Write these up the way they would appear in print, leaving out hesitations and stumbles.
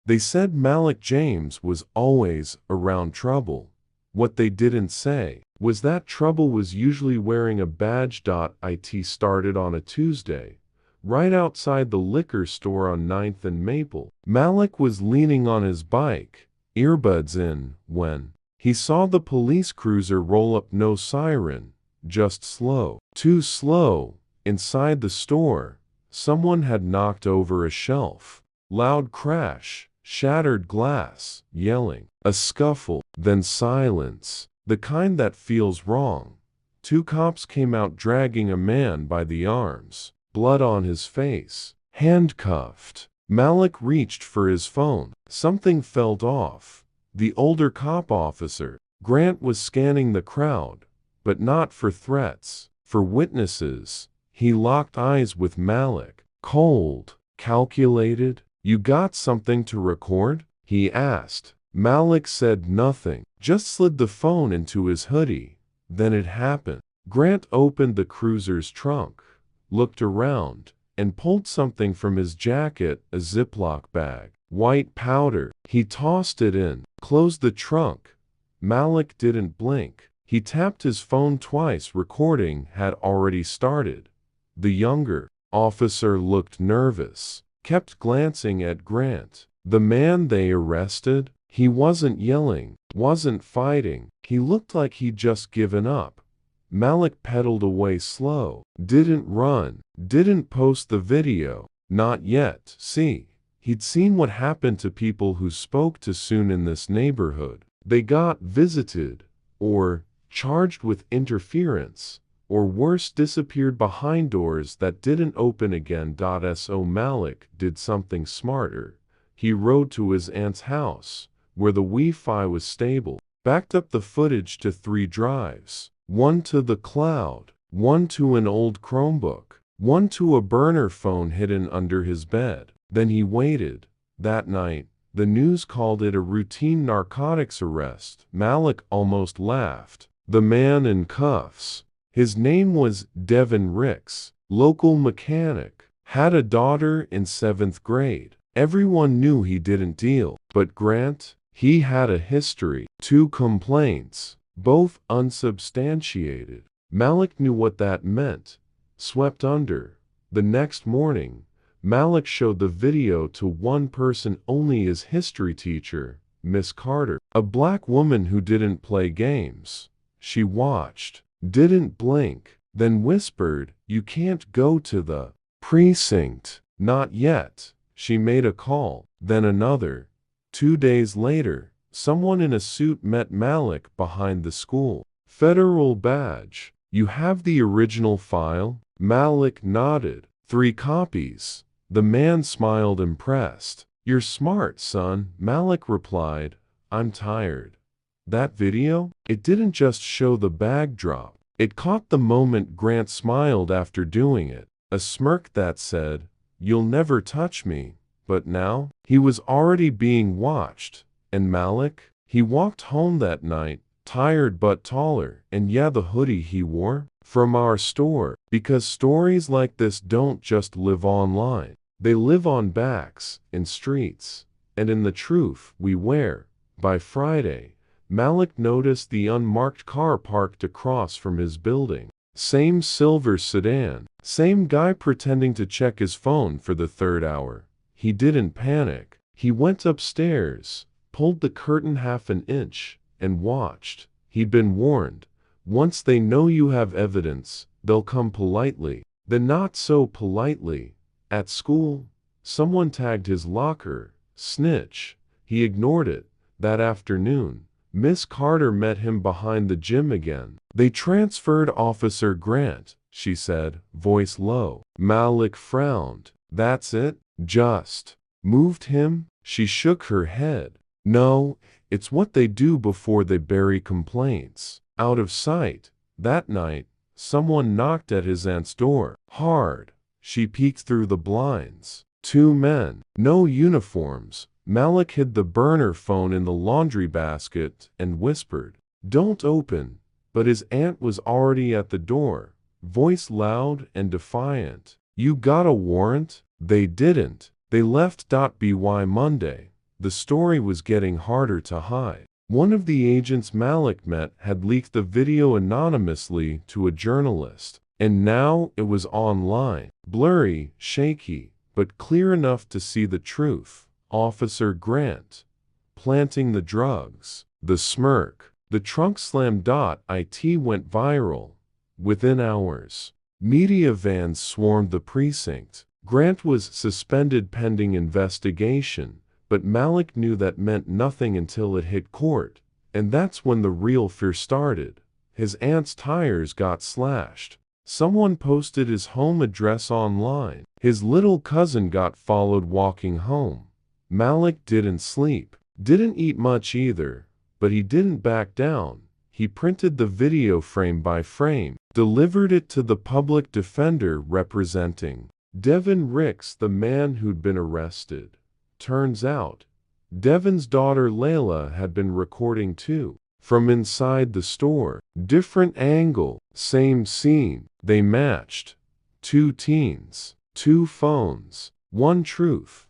They said Malik James was always around trouble. What they didn't say was that trouble was usually wearing a badge. It started on a Tuesday, right outside the liquor store on 9th and Maple. Malik was leaning on his bike, earbuds in, when he saw the police cruiser roll up. No siren, just slow. Too slow. Inside the store, someone had knocked over a shelf. Loud crash, shattered glass, yelling. A scuffle, then silence. The kind that feels wrong. 2 cops came out dragging a man by the arms, blood on his face, handcuffed. Malik reached for his phone. Something felt off. The older cop officer, Grant, was scanning the crowd, but not for threats, for witnesses. He locked eyes with Malik. Cold, calculated. "You got something to record?" he asked. Malik said nothing, just slid the phone into his hoodie. Then it happened. Grant opened the cruiser's trunk, looked around, and pulled something from his jacket, a Ziploc bag. White powder. He tossed it in, closed the trunk. Malik didn't blink. He tapped his phone twice. Recording had already started. The younger officer looked nervous, kept glancing at Grant. The man they arrested? He wasn't yelling, wasn't fighting. He looked like he'd just given up. Malik pedaled away slow. Didn't run. Didn't post the video. Not yet. See, he'd seen what happened to people who spoke too soon in this neighborhood. They got visited, or charged with interference, or worse, disappeared behind doors that didn't open again. So Malik did something smarter. He rode to his aunt's house, where the Wi-Fi was stable, backed up the footage to 3 drives, one to the cloud, one to an old Chromebook, one to a burner phone hidden under his bed. Then he waited. That night, the news called it a routine narcotics arrest. Malik almost laughed. The man in cuffs. His name was Devin Ricks, local mechanic, had a daughter in 7th grade. Everyone knew he didn't deal, but Grant, he had a history. 2 complaints, both unsubstantiated. Malik knew what that meant. Swept under. The next morning, Malik showed the video to one person only, his history teacher, Miss Carter, a black woman who didn't play games. She watched, didn't blink, then whispered, "You can't go to the precinct." Not yet. She made a call, then another. 2 days later, someone in a suit met Malik behind the school. "Federal badge. You have the original file?" Malik nodded. 3 copies. The man smiled, impressed. "You're smart, son," Malik replied. "I'm tired." That video? It didn't just show the bag drop. It caught the moment Grant smiled after doing it. A smirk that said, "You'll never touch me." But now, he was already being watched. And Malik? He walked home that night, tired but taller. And yeah, the hoodie he wore? From our store. Because stories like this don't just live online. They live on backs, in streets, and in the truth we wear. By Friday, Malik noticed the unmarked car parked across from his building. Same silver sedan. Same guy pretending to check his phone for the 3rd hour. He didn't panic. He went upstairs, pulled the curtain half an inch, and watched. He'd been warned. Once they know you have evidence, they'll come politely. Then not so politely. At school, someone tagged his locker. Snitch. He ignored it. That afternoon, Miss Carter met him behind the gym again. "They transferred Officer Grant," she said, voice low. Malik frowned. "That's it? Just moved him?" She shook her head. "No, it's what they do before they bury complaints. Out of sight." That night, someone knocked at his aunt's door. Hard. She peeked through the blinds. 2 men. No uniforms. Malik hid the burner phone in the laundry basket and whispered, "Don't open." But his aunt was already at the door, voice loud and defiant. "You got a warrant?" They didn't. They left. By Monday, The story was getting harder to hide. One of the agents Malik met had leaked the video anonymously to a journalist, and now it was online. Blurry, shaky, but clear enough to see the truth. Officer Grant planting the drugs. The smirk. The trunk slam. It went viral. Within hours, media vans swarmed the precinct. Grant was suspended pending investigation, but Malik knew that meant nothing until it hit court, and that's when the real fear started. His aunt's tires got slashed. Someone posted his home address online. His little cousin got followed walking home. Malik didn't sleep, didn't eat much either, but he didn't back down. He printed the video frame by frame, delivered it to the public defender representing Devin Ricks, the man who'd been arrested. Turns out, Devin's daughter Layla had been recording too. From inside the store, different angle, same scene, they matched. 2 teens, 2 phones, 1 truth.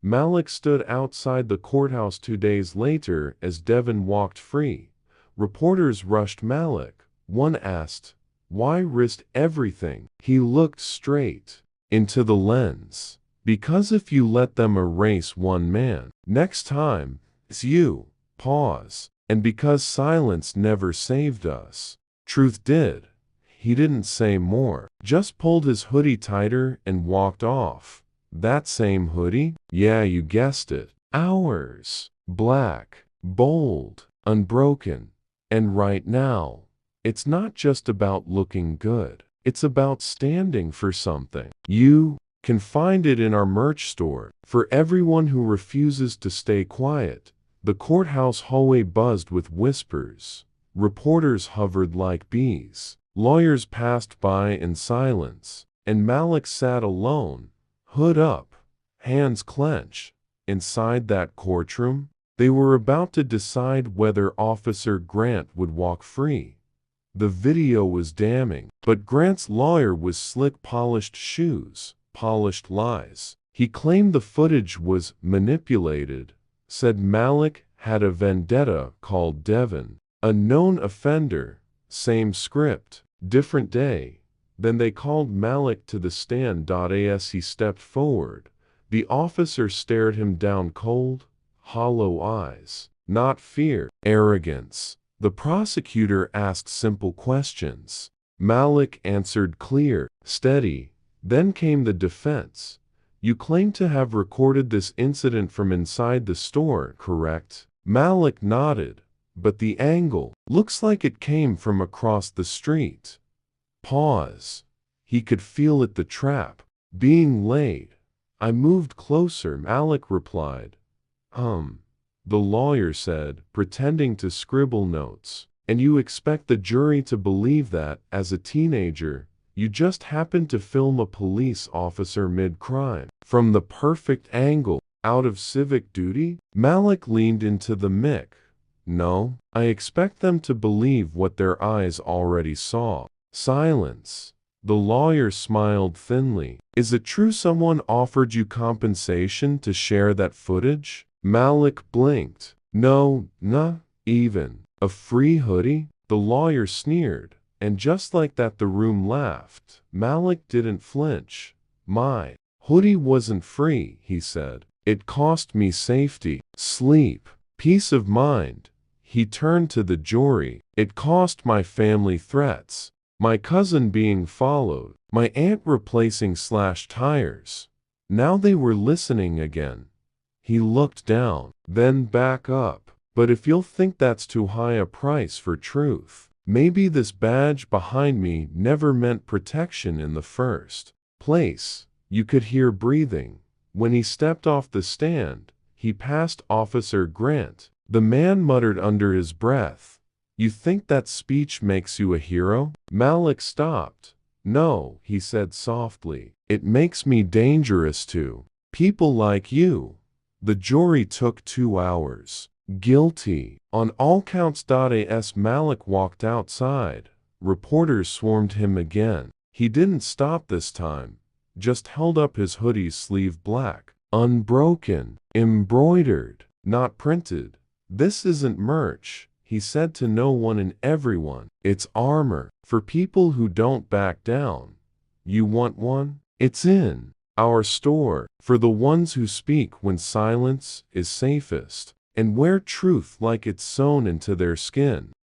Malik stood outside the courthouse 2 days later as Devin walked free. Reporters rushed Malik. One asked, "Why risk everything?" He looked straight into the lens. "Because if you let them erase one man, next time, it's you." Pause. "And because silence never saved us. Truth did." He didn't say more, just pulled his hoodie tighter and walked off. That same hoodie? Yeah, you guessed it. Ours. Black. Bold. Unbroken. And right now, it's not just about looking good. It's about standing for something. You can find it in our merch store. For everyone who refuses to stay quiet. The courthouse hallway buzzed with whispers. Reporters hovered like bees. Lawyers passed by in silence. And Malik sat alone, hood up, hands clenched. Inside that courtroom, they were about to decide whether Officer Grant would walk free. The video was damning, but Grant's lawyer was slick. Polished shoes, polished lies. He claimed the footage was manipulated, said Malik had a vendetta, called Devin a known offender. Same script, different day. Then they called Malik to the stand. As he stepped forward, the officer stared him down, cold, hollow eyes. Not fear, arrogance. The prosecutor asked simple questions. Malik answered clear, steady. Then came the defense. "You claim to have recorded this incident from inside the store, correct?" Malik nodded. "But the angle looks like it came from across the street." Pause. He could feel it, the trap being laid. "I moved closer," Malik replied. The lawyer said, pretending to scribble notes. "And you expect the jury to believe that, as a teenager, you just happened to film a police officer mid-crime, from the perfect angle, out of civic duty?" Malik leaned into the mic. "No, I expect them to believe what their eyes already saw." Silence. The lawyer smiled thinly. "Is it true someone offered you compensation to share that footage?" Malik blinked. "No, not even. A free hoodie?" The lawyer sneered. And just like that the room laughed. Malik didn't flinch. "My hoodie wasn't free," he said. "It cost me safety, sleep, peace of mind." He turned to the jury. "It cost my family threats, my cousin being followed, my aunt replacing slashed tires." Now they were listening again. He looked down, then back up. "But if you'll think that's too high a price for truth, maybe this badge behind me never meant protection in the first place." You could hear breathing. When he stepped off the stand, he passed Officer Grant. The man muttered under his breath, "You think that speech makes you a hero?" Malik stopped. "No," he said softly. "It makes me dangerous to people like you." The jury took 2 hours. "Guilty on all counts." As Malik walked outside, reporters swarmed him again. He didn't stop this time, just held up his hoodie sleeve, black, unbroken, embroidered. not printed. This isn't merch, he said to no one and everyone. It's armor for people who don't back down. You want one? It's in our store for the ones who speak when silence is safest and wear truth like it's sewn into their skin.